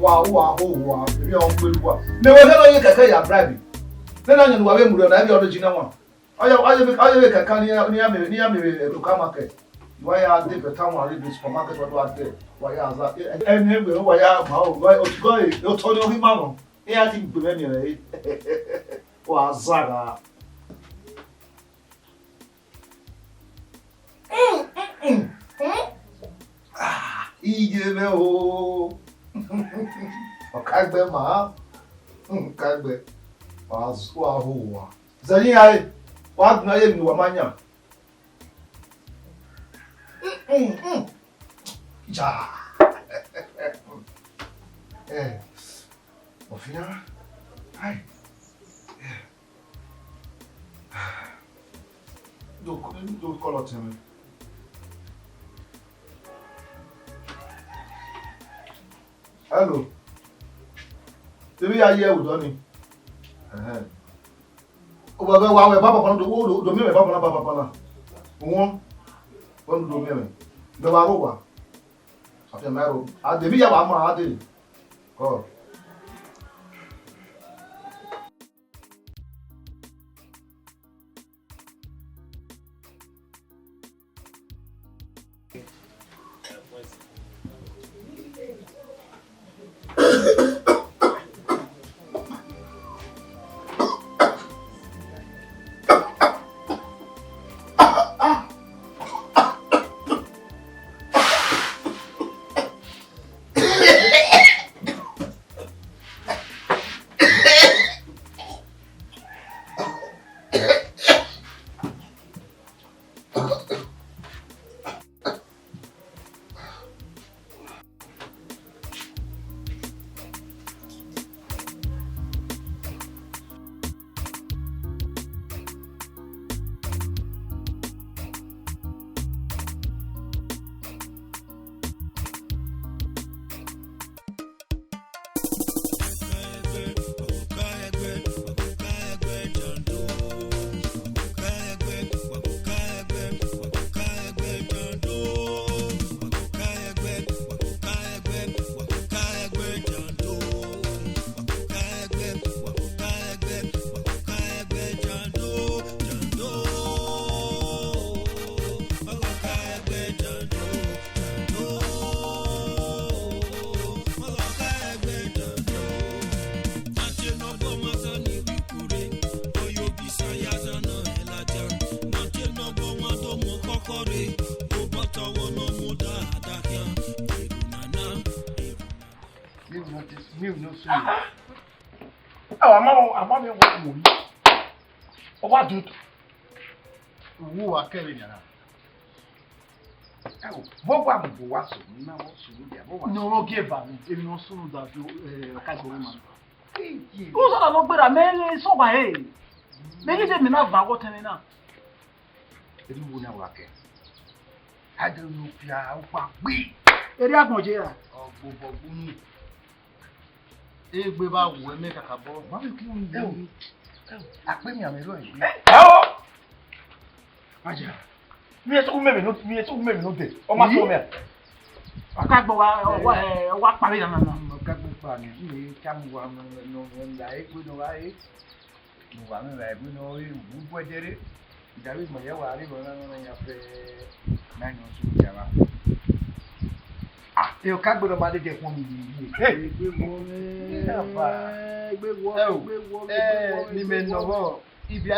Wow. Maybe I'm good. Never know you can say bribe. Then I know I'm going to have the original one. I can to come market. Why are they the town or the supermarket what are there? Why are that? And then why are why you told me, Mamma? I think the menu was Zaga. Igebe Okaigbe ma Okaigbe azwa huwa zani ai wadna ye ni wamanya ja ofia ai do call out him. Hello. Tell are here with Donny. Well, Papa, do me, Papa. One do me. The Waroba. After Maro. I did a mamma. Oh. I'm what do who are carrying her? What was no give up if no soon that you can't go woman. Who's not better? Men so by hey. Many them enough by what and enough. It will never work. I don't know if you are we. It is no jail. Oh, if we will make a couple. What are you doing? I bring you a mirror. Oh, Maja. Me so me no dey. O ma so me. Okagbo wa pari na na. Okagbo pa ni. Me cham wa no nda e ku no wa e. Mo wa me la e no e bu bodere. David mo ye wa ri bo na na ya fe. Na nyo su ya wa. Ah, e Okagbo no ma de fun mi. Hey, gbe mo me. Gbe wo. Ni me no wo. Ibi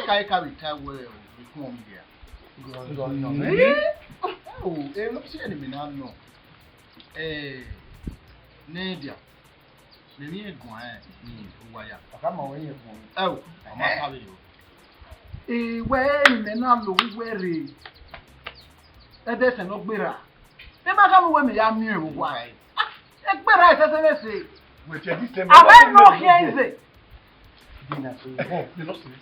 kai ka we kai we fun mi dia. No. Oh, no see any me now no. Nadia. Le ni egun waya. Aka ma we egun. Oh, ama ka we yo. We me na lo we re. De se no gbera. E ma ka mo we me ya mi e wa. E gbera se se. We che dis tem. Aba no here is it. Dina so. Ni no see.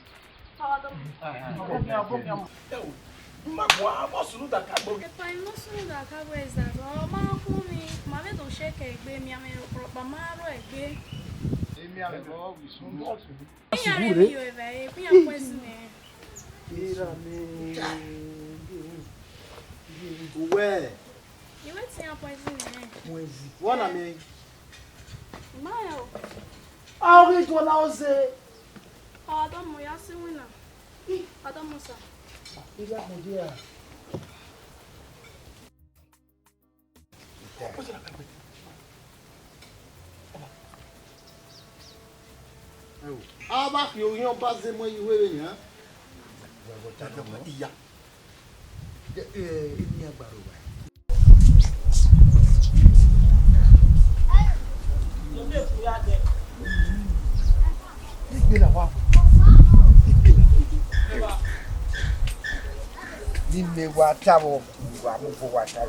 Magua, what's the cabo? If I'm not soon that cabo is that all my homie, my little shake a baby, me a proper marrow a gay. Amy, I will be soon. Where? You went to your poison. One I mean, Mayo. How is one now say? Adam mo ya si wina. Adam mo sa. Ila mo dia. Aba ki o yan ba ze mo iwe ni ha. Wo ta do mo iya. Ni agbaro wa. Gbé la wa. Ni me wa ta wo wa mo fo wa ta.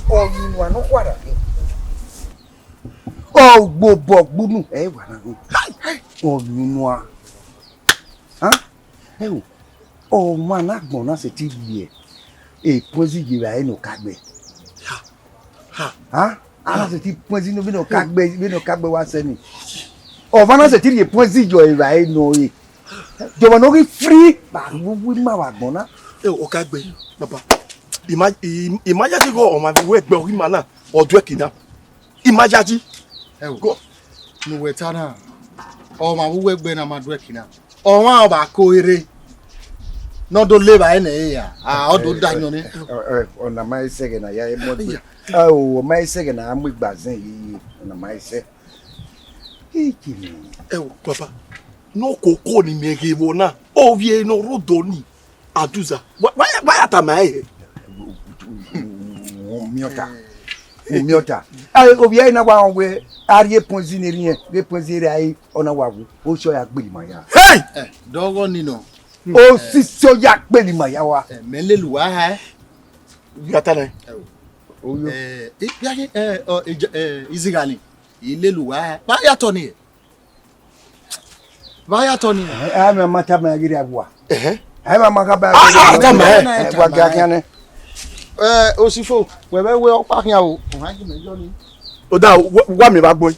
O ni wa no kwara ni. O gbobo gbunu e wa na ni. O nu a. Ha? E o ma na gbon na se ti bi e pozi ji ra e no kagbe. Ha? Ala se ti pozi no bi no kagbe wa se ni. O va na se ti e pozi jo e ra e no e. Jo wa no ri free ba wi ma wa gbon na. Okaigbe baba. Imagine go o ma we gbe ori ma na odo ekina. Imagine Go. No wetana. O ma wuwe gbe na madu ekina. O wa ba ko ere. No do le ba ene ya. O do danyo ni. Ona mai sege na ya e mo. O mai sege na amu igbazin yi. Ona mai se. Ikini. Papa. No koko ni mege wo na. O vie no rodo ni. Aduza. Why atama e? Miota. Obi ai na wa we ari ponzi ne rien. We ponzi re ai ona wa wo. O so ya gbe ma ya. Hey! Dogo ni no. O si so ya gbe ma ya wa. Menlelu wa ha. Yatana. Oyo. Izigani. Ilelu wa ha. Ba ya to ni. Ba ya to ni. Ai ma mata ma giri agwa. Ai ma maka ba. Agwa ga kan. Osifo, we be we opa kian o. O ha ji mejo ni. O da wa mi ba gbon.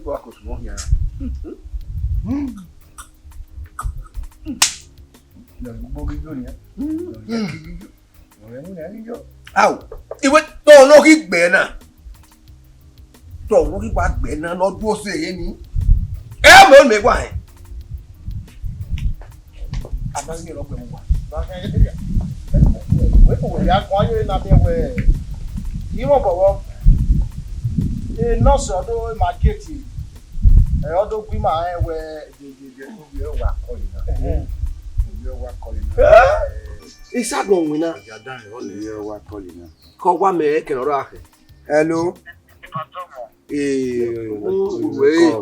Go akosumo ya. Na gbo gijo ni. Aw, iwe to no ki gbe na. To no ki pa gbe na lo dúró se ye ni. Mo me wa e. Aba ni lo pe mo wa. Ba ka ye ya. We ko ya ko ye na be we. Iwo bowo. Nurse odo ma gate. Odo gbi ma we de we wa ko ni na. We wa ko ni na. Isagun wina. We wa ko ni na. Ko wa me ke ro ahe. Hello. We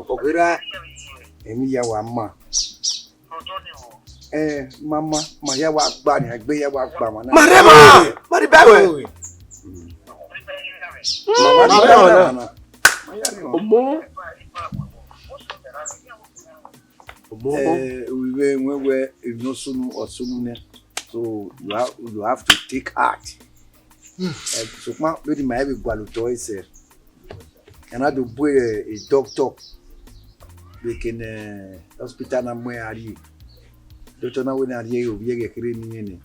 okira. Emi ya wa ma. Mama, ma ya wa gba ni agbe ya wa gba ma na. Marema! Mari bawe. Mama. Omo. We no sunu osunu ne. So you have to take heart. So ma be di ma be gwalu to ise. And I do boy a doctor. We can hospital na mo ari. Doctor na we na ari o bi ge kire ni ni.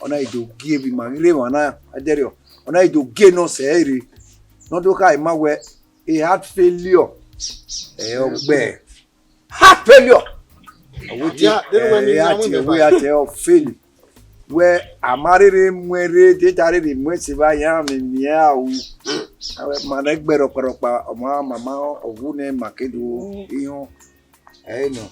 Ona do give ma ire ma na aderio. Ona do ge no se ere. No do ka ma we a heart failure. Ogbe. Heart failure. We are fail. Where amarere mwere tetare de mwese ba ya me nia u. Ma gbero poropa mama ogune makedu iho. No.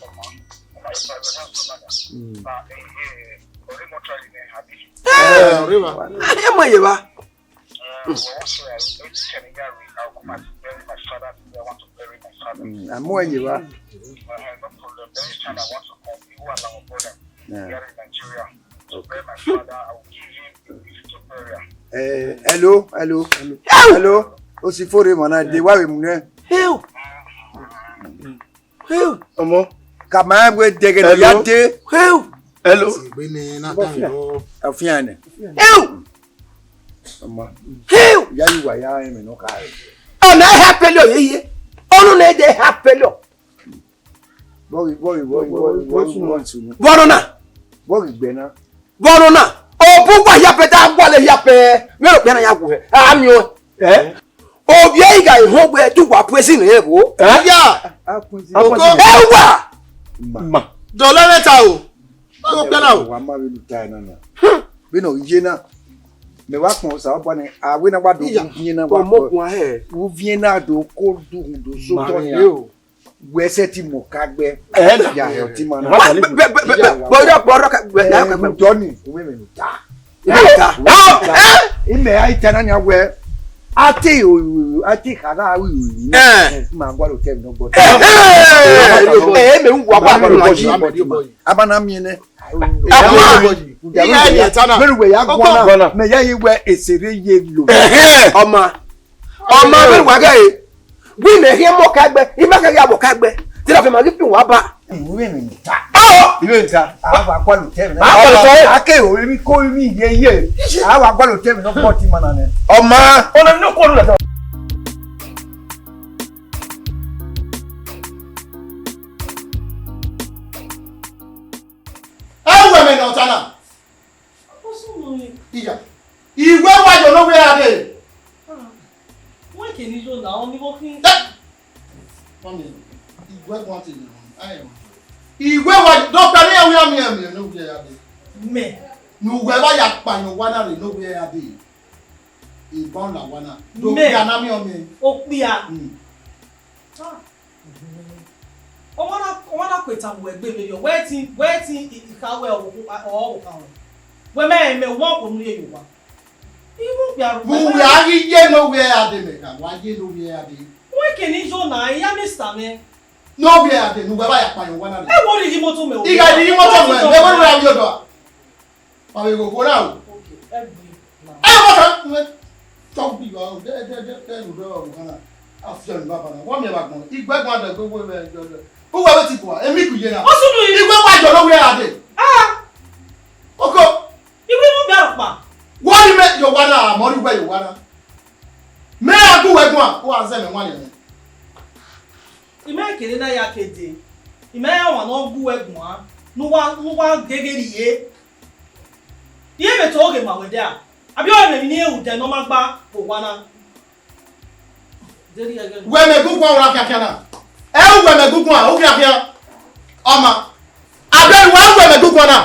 Hello. Osifore mana de wa we mu Omo. Kama we dege no yate. Hello. Gbe ni na ta yo. Afiane. Omo. Ya yi wa ya me no ka. Ona ha pelo yeye. Onu na de ha pelo. Borona. Obuwa yapeta gwale yape. Mero bia na yagwe. Amio. Obia iga ihogwe tu wa presi na ebo. Ya. Ewa. Ma. Dollar leta o. Go pela o. Wa ma bi tai na na. Bi no yena. Me wa kon sa obo ni awe na wa do yena wa. Mo kun ahe. Wo viena do ko do so to ni. Wese ti mo kagbe. Ya he ti ma na. Bodo ka Johnny, we me ta. Ime ai tana nya we. Ate kada wi. Ma gwa lo tem no go. Me ngwa kwa Abana mi ne. Iya ni tana. Very we ya gwa. Me ya yi we esere ye lo. Oma me wa ga e. Wi me he mo kagbe, imaka ya mo kagbe. Ti la fe ma gifin wa ba. We me ta. Iwe nta. Awa gwa lo tem. Ake o mi ko mi ye. Awa gwa lo tem no 40 mana ne. Oma, ona no ko lo. Ewe me no tana. Iya. Iwe wa yo no we ade. Why can you do now? Only walking. Mami, iwe wa ti ni. Iwe wa doctor ni awi ami no we ade. Me. Nu we wa ya pa yo wa na re no we ade. Ibon la wa na. Do bi ana mi o mi. Opia. Owana kweta mo egbe me yo. Where tin ikawe o kan. We me won ko nu ye yo wa. Iwu bia ro. Bu ya ye no we ade me ka. Wa ye no we ade. Why can you do now? Ya Mr. Me. No we ade. Nu we wa ya pa yo wa na re. E wo ri moto me o. Iga di moto me. Me wo ra yo do. Pa we go na o. Okay. Eh mo talk bi wa de nu do na. Afia ni baba na. Wa me ba gbon. Igbe gbon ade gbogbo me jo do. Who wa ti bo? Emi ku ye na. O sunu yi. Igbe wa jo no we ade. Oko. Igbe mo bia pa. Wọ́n ní mẹ́ yóò wá náà àmọ́rí wẹ́ yóò wá náà. Mẹ́ àgúwẹ̀ ẹ̀gbọ́n à ó wà sẹ́mi wọ́n nìyẹn. Ìmẹ́ ìkèrè náà ya kéde. Ìmẹ́ àwọn náà gú ẹ̀gbọ́n á. Nwa gẹ́gẹ́ nìyé. Iye mẹ́tọ́ oge mà wẹ̀dẹ́ à. Àbí ọ̀rẹ́ mi ní ewu dẹ̀ ní ọmọ gbá kò wá náà. Wẹ̀mẹ̀ gúngun àwọn akíákíá náà. Ẹ ń wẹ̀mẹ̀ gúngun à ó kíákíá. Ọmọ. Àbẹ̀rù wa ń wẹ̀mẹ̀ gúngun náà.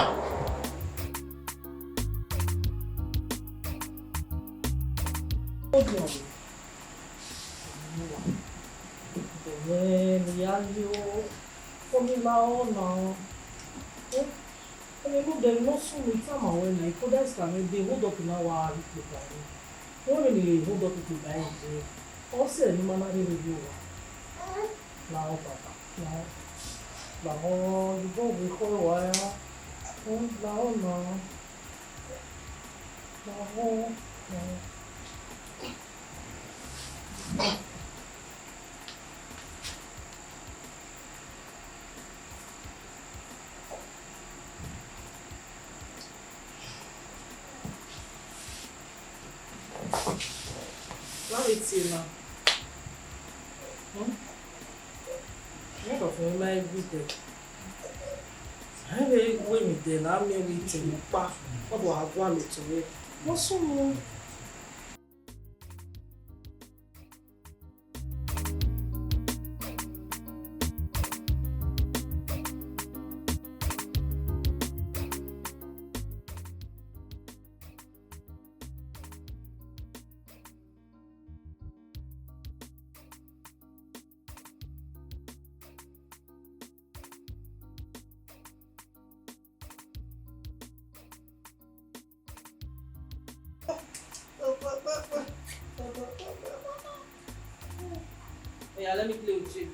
Yeah, let me play with you.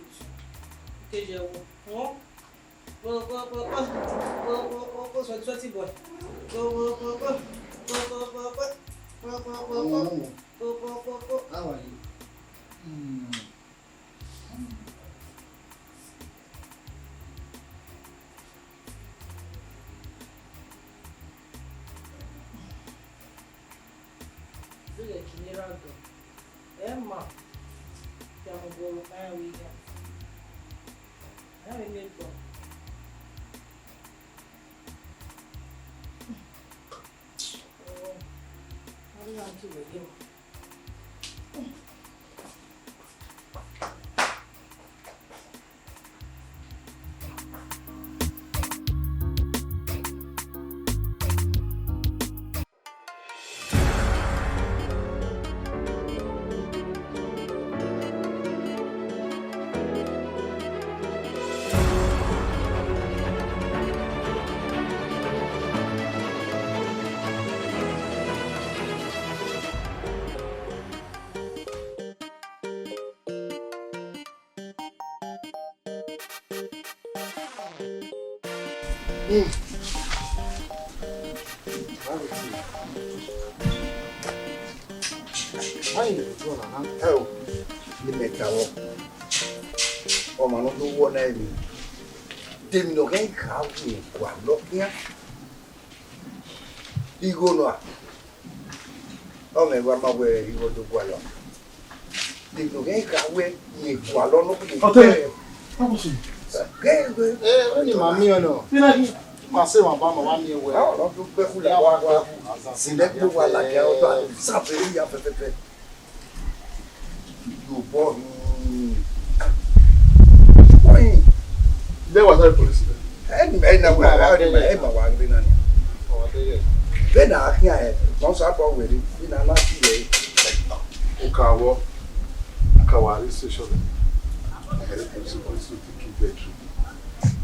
Okay, Joe. Go, sweaty boy. Go. How are you?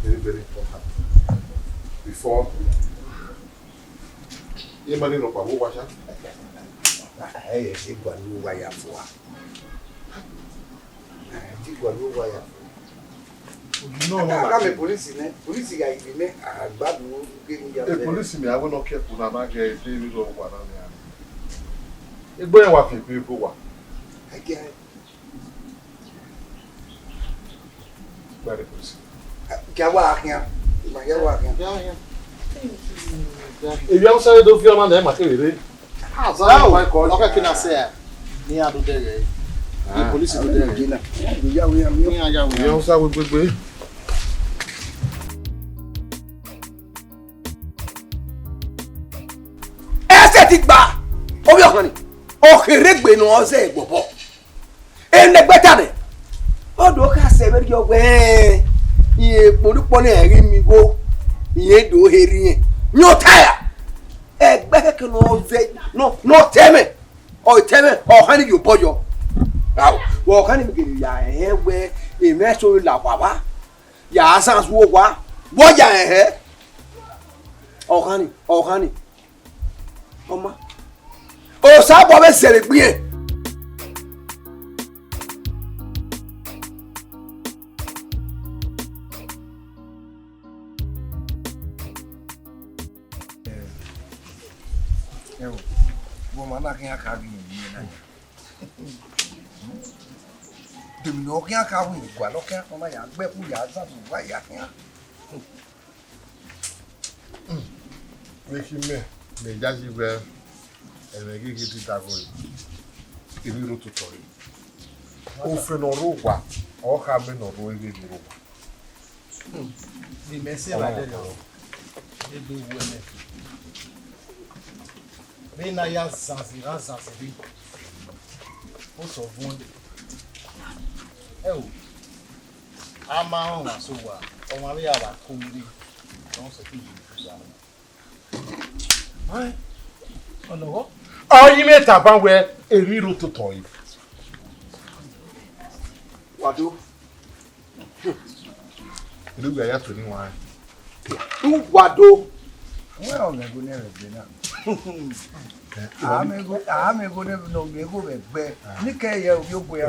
Very, very important. Before you money no kwa wash out. Hey, igwa lu waya fwa. Igwa lu waya. No, no, police ne. Police ga ibi me agbadu gini ya. The police me I will not careful na ma get dey we go kwa na me. Igbo en wa fi people wa. Again. Very police. Jawa aknya. Ma jawa aknya. Ebi an sáré do fi ọmọ na e ma kere. Ah, so o ka kina se ni adu de. Ni police do de. Ni ya we am. Ni aja we. Ebi an sáré gbegbe. Ese ti gba. Obi okan ni. Okeregbe no ose igbobo. Enegbeta ni. Odo ka se be jo gbe. Iye porupo ni eri mi go. Iye do heri yen. Nyo tire. Egbe keke no teme. O teme o hani yo boyo. Aw, wo kan ni gidi ya ewe e meso la baba. Ya sans wo wa. Wo ya O kan ni. Oma. O sa bo be sere gbe. Mana kaya kagi ni na. Demi no kaya kawi gwa lo kaya koma ya gbe ku ya za bu wa ya kaya. Make me jaji be e gigi ti ta go. Ibi ro tuto yi. O fe no ro wa, o ka me no ro ege ro wa. Ni merci la de lo. E do wele. Bena ya zanzira zanziri. O so vonde. Ama on so wa. O ma le aba kumri. Don se ti ju sa. Ai. Ono. Oyin meta ban we eri ro tuto yi. Wado. Ilu ya to ni wa. Wado. Well, me go never be na. Ame go never no me go be. Ni ke ye yo go ya.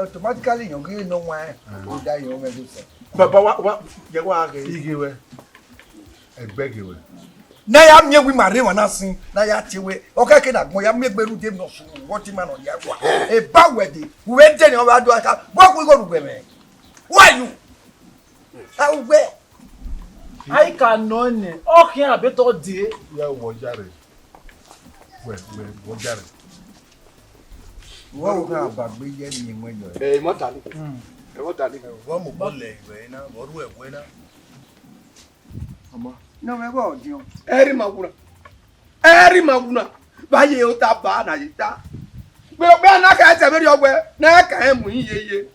Automatically you get no one. You die you me go say. Baba wa je wa ge. Igewe. Egbege we. Na ya mie wi mare wa na sin. Na ya tiwe. O ka ke na gbon ya me gberu dem no so. What man on ya wa. E ba wedi. We dey ni o ba do aka. Wo ku go rugbe me. Why you? How we? I can know ni. O kian abeto de. Ya wo jare. We wo jare. Wo ka ba gbe je ni mo yo. Mota ni. What are you? One more leg, what do we win? No, me go, you. Eri maguna. Baye o ta ba na yita. Gbogbo na ka se be ogbe na ka e mu yeye.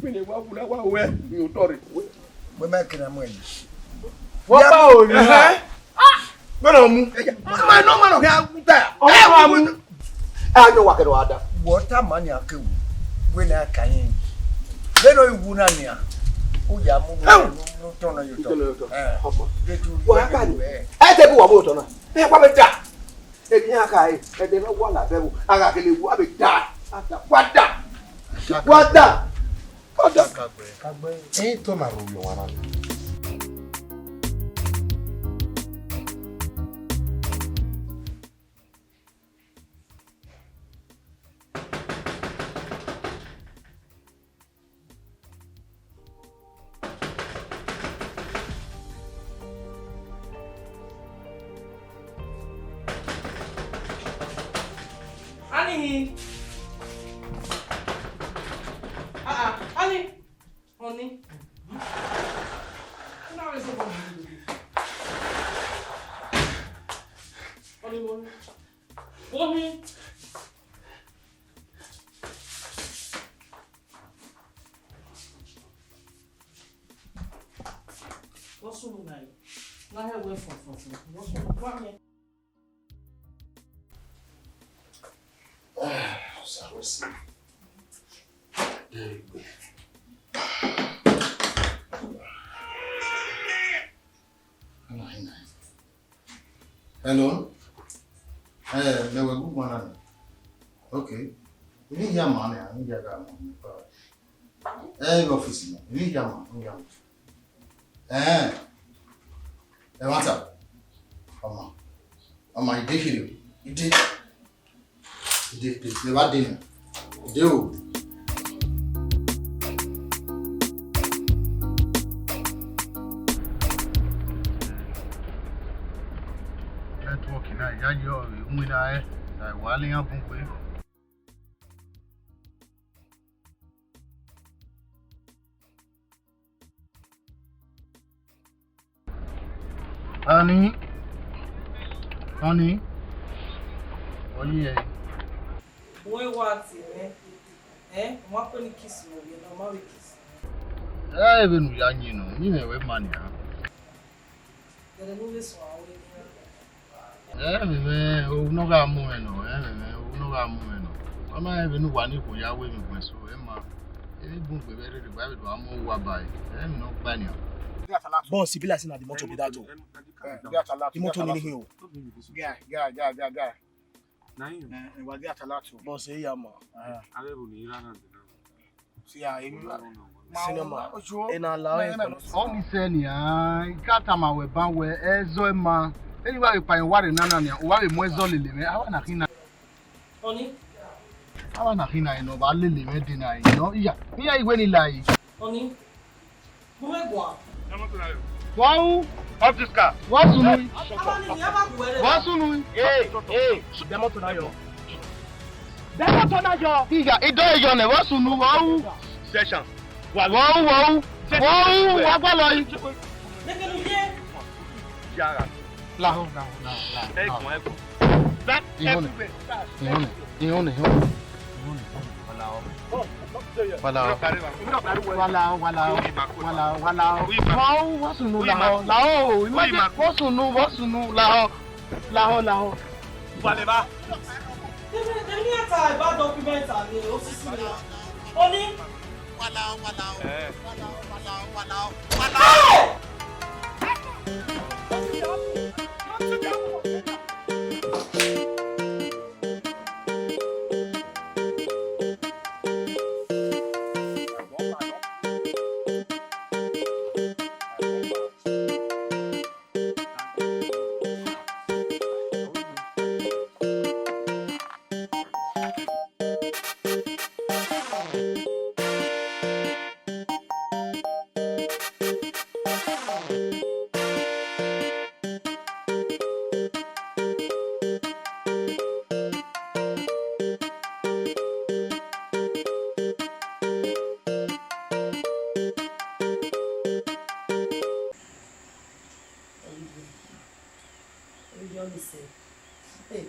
Mi ni wa guna wa we mi o tori. We make na mo yi. Wo pa o ni. Gbọ́dọ̀ mú. Ma no ma no ka ta. O ma mu. A no wa ke do ada. Water money akewu. We na kan yin. They no iwu na ni a. O ya mu no ton na yo to. Wa ka ni. E te bu wa mo to na. E pa be da. E ni aka e. E te no wa la be bu. Aga ke le wu abe da. Wada. Kagbe. To na ro yo wana. Annie. Annie. Honey. Now is the one. Honey. Honey. What's wrong with you? Now I wait for. What's wrong with you? So we'll see. Hello? There were good one. Okay. You need your money, I need your office. You need your money. What's up? Come on, you did it. You did. They were dinner. Do. Networking, I yo, I walling up with. Honey. Oh yeah. Boy, what's it? What can you kiss me? You know, my kiss. Even young, you know, with money. The movies one. No got moving, no got moving. I'm not even one who are waiting for so Emma. Any book we ready to buy it, I'm more by. No planning. Boss, if you listen at the motor be that too. The motor nearly here. Guy. We get a lot too. Boss, hey, ma. See, cinema. And allow All this any, Katama we ban we Ezoema. Anyway, we find what in Nana, why we more solid. I want to hina. Honey. I want to hina, but Lily may deny. Yeah, when he lie. Honey. Who are going? Wow, off this car. what's new? What's new? Hey, demo to now. Iga, it does your name. What's new? Wow, Session. wow, Wagwaloi. Jara. Laho. That You only say. Hey.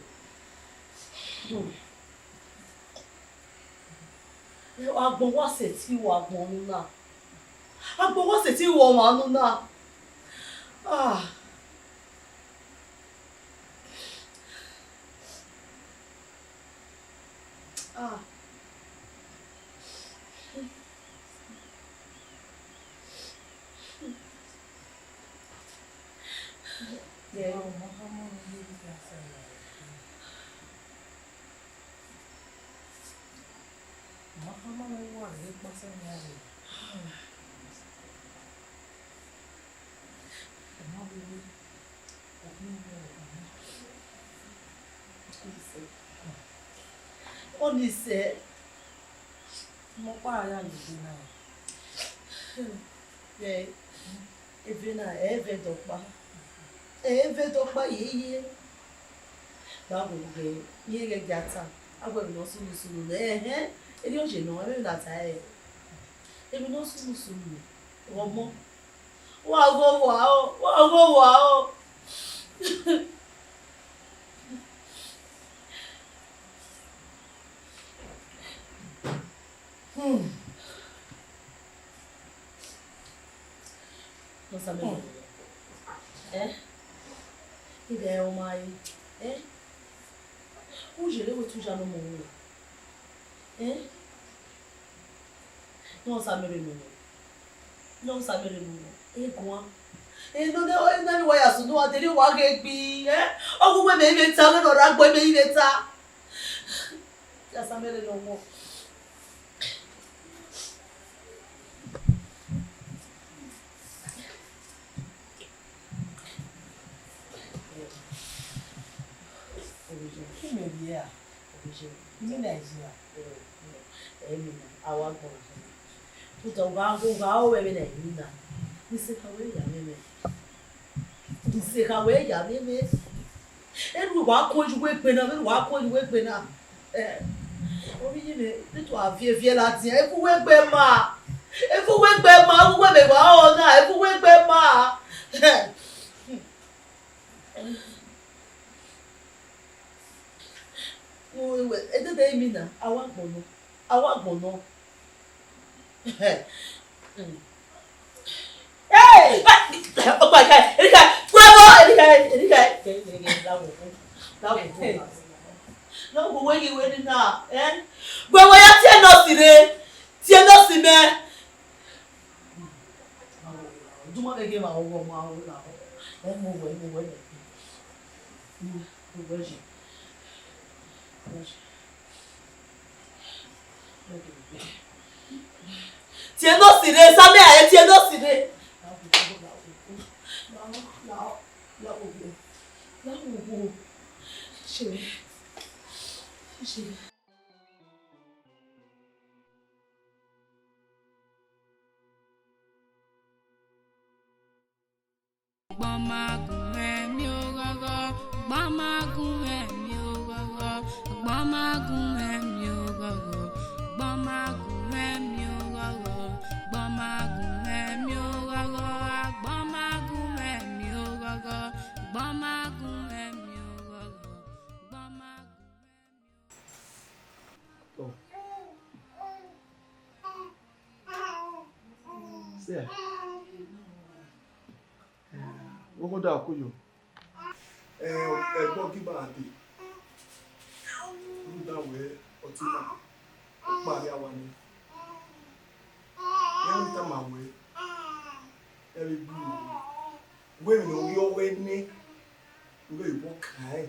Agbon wa se ti wo agbon nu na. Agbon wa se ti wo ma nu na. Ah. Ah. Yeah. Only say, mo pa ya ni na. Yeah. Even na eve dokpa yeye. Ba go ge ye gata. Agbo mi no sulu na Ele hoje não é na ta e. Ele no sulu. Omo. Wa go wa. Não sabe. Ide é o mai. Hoje ele tu já no mundo. Não sabe mesmo. Egun. No de wa ya sunu aderi wa ge gbi. Ogugbe me ibe ta no ra gbo me ibe ta. Ya samele no mo. Kí me bi a? Ni Nigeria. Emi na awa gbo. Puto ga o we na ni na. Nise kawe ya meme. Enu wa koju we pe na. Obi ni me to avie lati. Efu we gbe ma. Efu we me wa o na. Efu we gbe ma. We ede dey mi na awa gbono. Hey! Oh my God! Erika! No, but when you went now, But when you tie no si me. Do ma ge ma owo ma o na. Mo we. Tie no si re, sa me aye tie no si re. Yeah. What go da kuyo? Ẹ̀gbọ́n kí bá a dé. Ó dáwọ̀ ọtí náà. Ó parí àwa ni. Yẹ́n ní tàmà wẹ̀. Ẹ̀rí bí o. Wẹ́rẹ̀ ní orí ọwẹ́ ní. Orí ìbọn kàn án.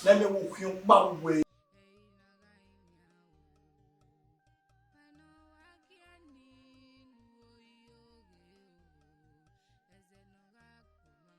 Lẹ́nu ewu kí n pa wẹ̀.